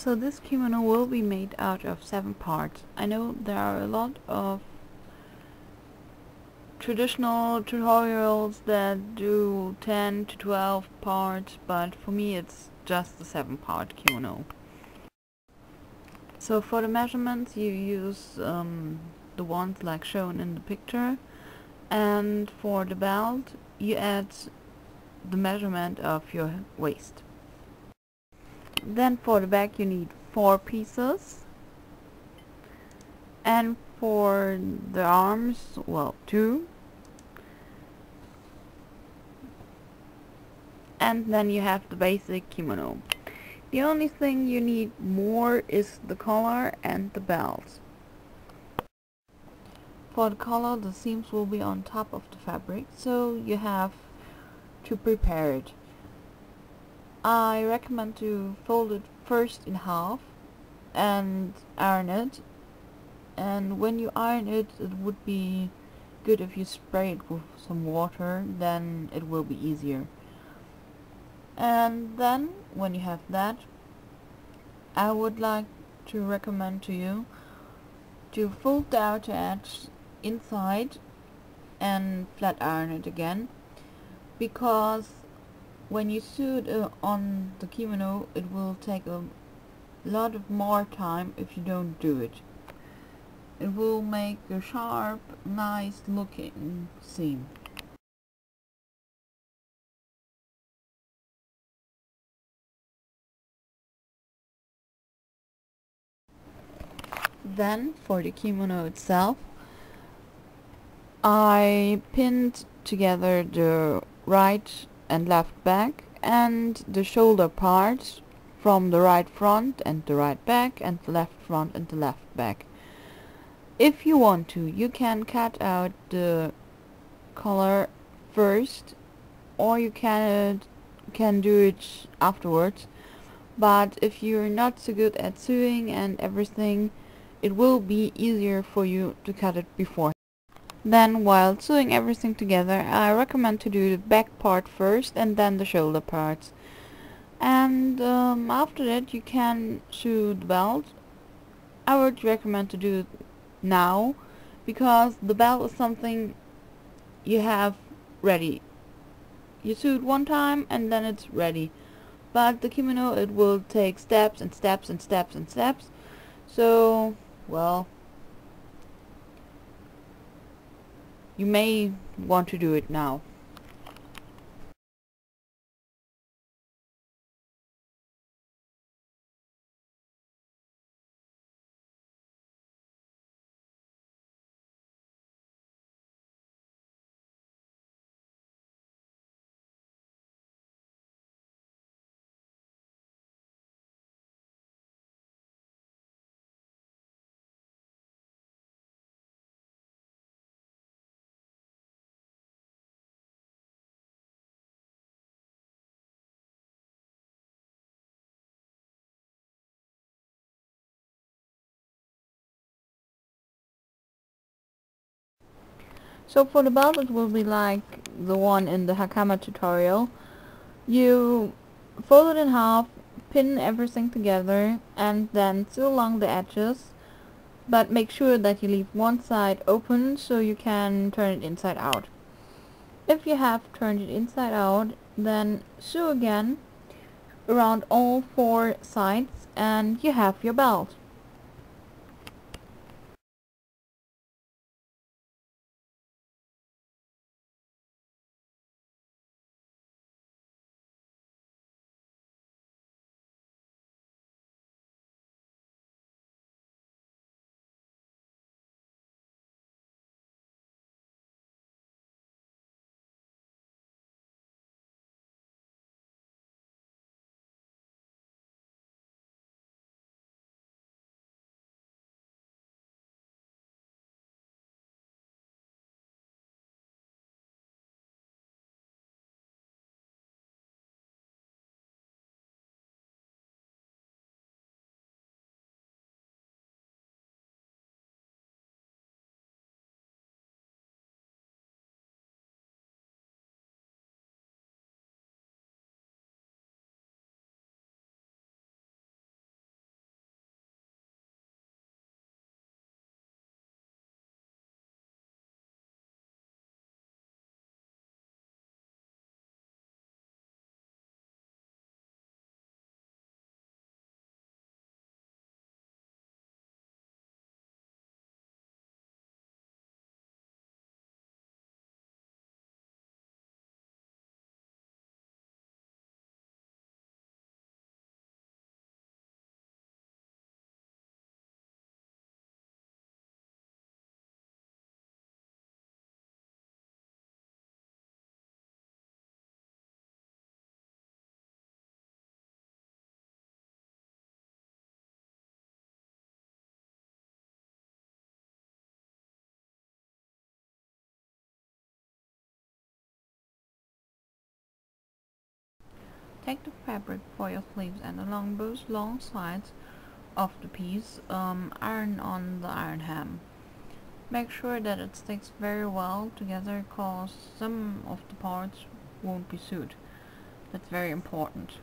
So this kimono will be made out of 7 parts. I know there are a lot of traditional tutorials that do 10 to 12 parts, but for me it's just the 7-part kimono. So for the measurements you use the ones like shown in the picture, and for the belt you add the measurement of your waist. Then for the back you need 4 pieces, and for the arms, well, 2. And then you have the basic kimono. The only thing you need more is the collar and the belt. For the collar, the seams will be on top of the fabric, so you have to prepare it. I recommend to fold it first in half and iron it, and when you iron it, it would be good if you spray it with some water, then it will be easier. And then when you have that, I would like to recommend to you to fold the outer edge inside and flat iron it again, because when you sew it on the kimono it will take a lot of more time if you don't do it. It will make a sharp, nice looking seam. Then for the kimono itself, I pinned together the right and left back and the shoulder parts from the right front and the right back and the left front and the left back. If you want to, you can cut out the collar first, or you can do it afterwards, but if you're not so good at sewing and everything, it will be easier for you to cut it before. Then while sewing everything together, I recommend to do the back part first and then the shoulder parts. And after that you can sew the belt. I would recommend to do it now, because the belt is something you have ready. You sew it one time and then it's ready. But the kimono, it will take steps and steps and steps and steps. So, well, you may want to do it now. So for the belt it will be like the one in the Hakama tutorial. You fold it in half, pin everything together, and then sew along the edges, but make sure that you leave one side open so you can turn it inside out. If you have turned it inside out, then sew again around all 4 sides and you have your belt. Take the fabric for your sleeves and along both long sides of the piece, iron on the iron ham. Make sure that it sticks very well together, cause some of the parts won't be sewed. That's very important.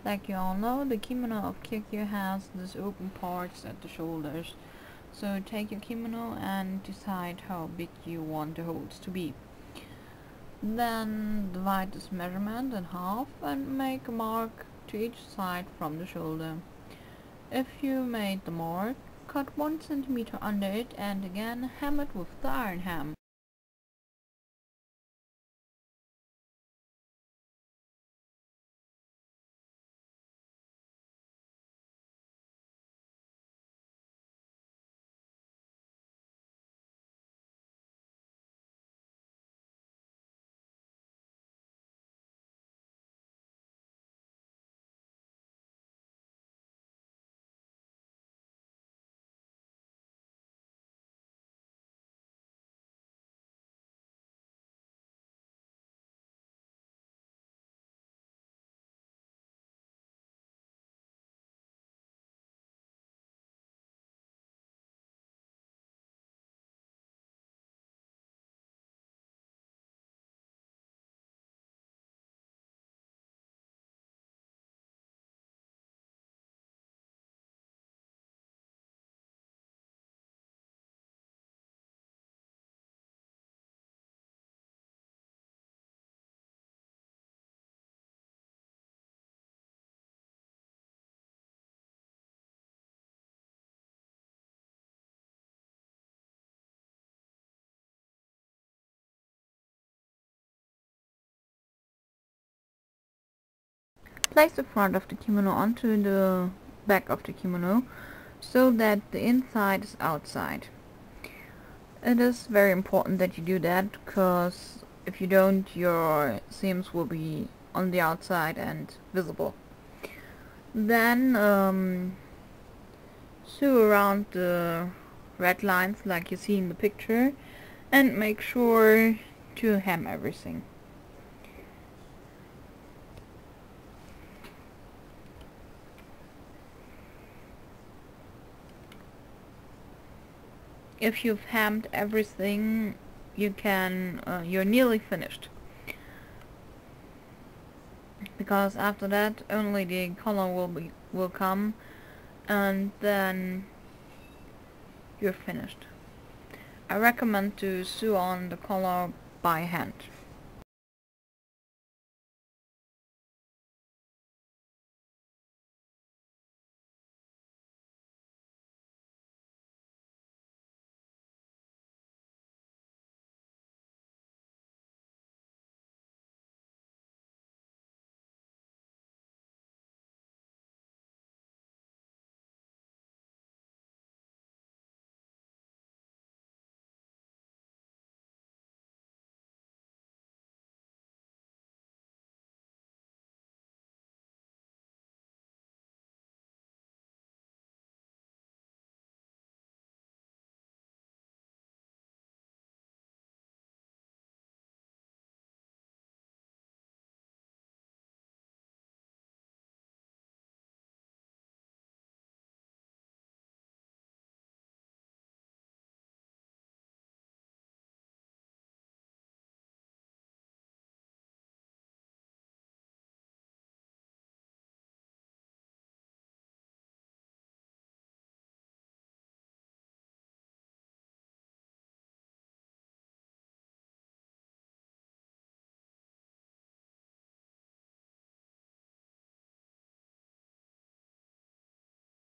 Like you all know, the kimono of Kyokyo has these open parts at the shoulders. So take your kimono and decide how big you want the holes to be. Then divide this measurement in half and make a mark to each side from the shoulder. If you made the mark, cut 1 centimeter under it and again hem it with the iron ham. Place the front of the kimono onto the back of the kimono so that the inside is outside. It is very important that you do that, because if you don't, your seams will be on the outside and visible. Then sew around the red lines like you see in the picture and make sure to hem everything. If you've hemmed everything, you're nearly finished, because after that only the collar will come, and then you're finished. I recommend to sew on the collar by hand.